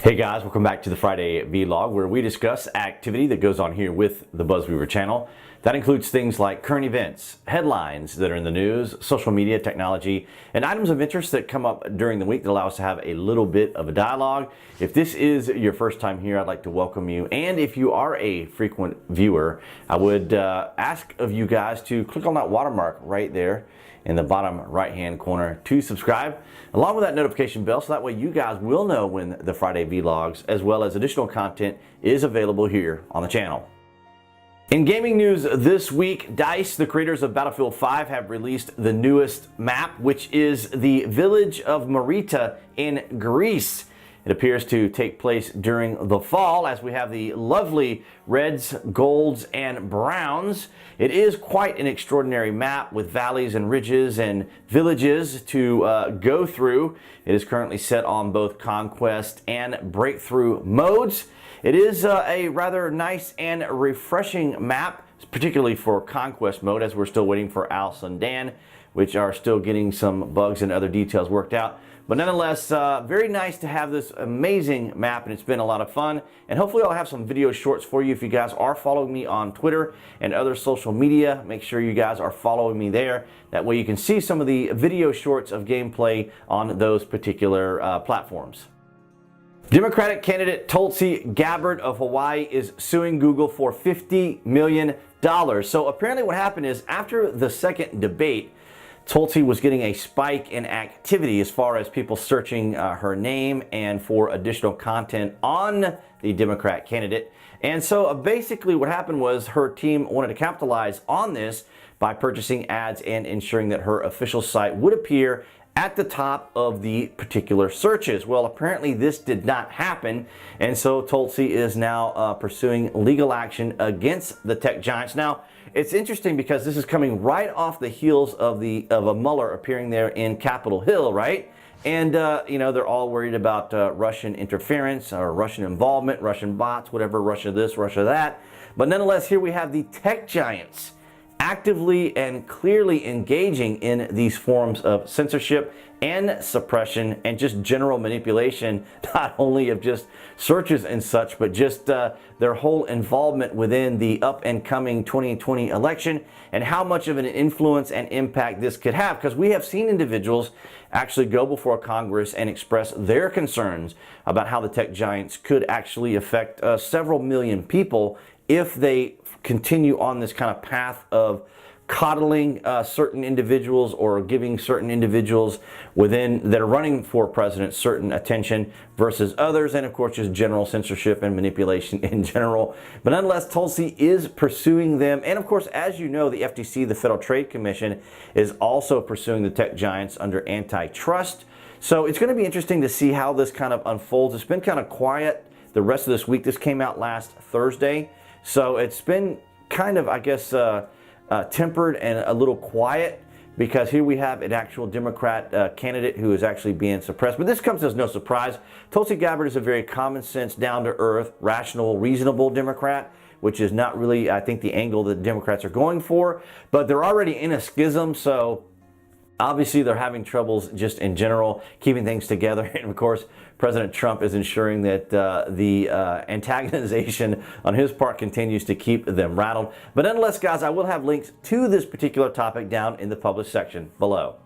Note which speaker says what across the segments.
Speaker 1: Hey guys, welcome back to the Friday vlog where we discuss activity that goes on here with the BuzWeaver channel. That includes things like current events, headlines that are in the news, social media, technology, and items of interest that come up during the week that allow us to have a little bit of a dialogue. If this is your first time here, I'd like to welcome you. And if you are a frequent viewer, I would ask of you guys to click on that watermark right there in the bottom right hand corner to subscribe, along with that notification bell, so that way you guys will know when the Friday vlogs as well as additional content is available here on the channel. In gaming news this week, DICE, the creators of Battlefield 5, have released the newest map, which is the village of Marita in Greece. It appears to take place during the fall as we have the lovely reds, golds, and browns. It is quite an extraordinary map with valleys and ridges and villages to go through. It is currently set on both Conquest and Breakthrough modes. It is a rather nice and refreshing map, particularly for Conquest mode, as we're still waiting for Al Sundan, which are still getting some bugs and other details worked out. But nonetheless, very nice to have this amazing map, and it's been a lot of fun. And hopefully I'll have some video shorts for you. If you guys are following me on Twitter and other social media, make sure you guys are following me there. That way you can see some of the video shorts of gameplay on those particular platforms. Democratic candidate Tulsi Gabbard of Hawaii is suing Google for $50 million. So apparently what happened is, after the second debate, Tulsi was getting a spike in activity as far as people searching her name and for additional content on the Democrat candidate. And so basically what happened was her team wanted to capitalize on this by purchasing ads and ensuring that her official site would appear at the top of the particular searches. Well, apparently this did not happen, and so Tulsi is now pursuing legal action against the tech giants. Now, it's interesting because this is coming right off the heels of a Mueller appearing there in Capitol Hill, right? And you know, they're all worried about Russian interference or Russian involvement, Russian bots, whatever, Russia this, Russia that. But nonetheless, here we have the tech giants actively and clearly engaging in these forms of censorship and suppression and just general manipulation, not only of just searches and such, but just their whole involvement within the up and coming 2020 election, and how much of an influence and impact this could have. Because we have seen individuals actually go before Congress and express their concerns about how the tech giants could actually affect several million people if they continue on this kind of path of coddling certain individuals or giving certain individuals within that are running for president certain attention versus others, and of course just general censorship and manipulation in general. But nonetheless, Tulsi is pursuing them, and of course, as you know, the FTC, the Federal Trade Commission, is also pursuing the tech giants under antitrust. So it's going to be interesting to see how this kind of unfolds. It's been kind of quiet the rest of this week. This came out last Thursday. So it's been kind of, I guess, tempered and a little quiet, because here we have an actual Democrat candidate who is actually being suppressed. But this comes as no surprise. Tulsi Gabbard is a very common sense, down-to-earth, rational, reasonable Democrat, which is not really, I think, the angle that Democrats are going for. But they're already in a schism, so obviously they're having troubles just in general keeping things together. And of course, President Trump is ensuring that the antagonization on his part continues to keep them rattled. But nonetheless, guys, I will have links to this particular topic down in the published section below.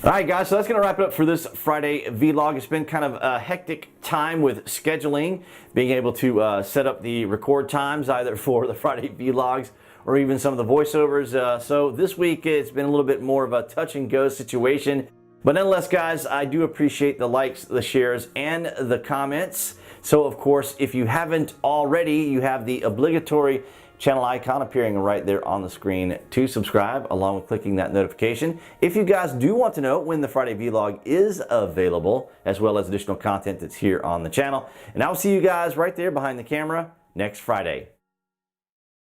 Speaker 1: All right, guys, so that's going to wrap it up for this Friday vlog. It's been kind of a hectic time with scheduling, being able to set up the record times either for the Friday vlogs or even some of the voiceovers. So this week it's been a little bit more of a touch and go situation. But nonetheless, guys, I do appreciate the likes, the shares, and the comments. So of course, if you haven't already, you have the obligatory channel icon appearing right there on the screen to subscribe, along with clicking that notification. If you guys do want to know when the Friday vlog is available, as well as additional content that's here on the channel. And I'll see you guys right there behind the camera next Friday.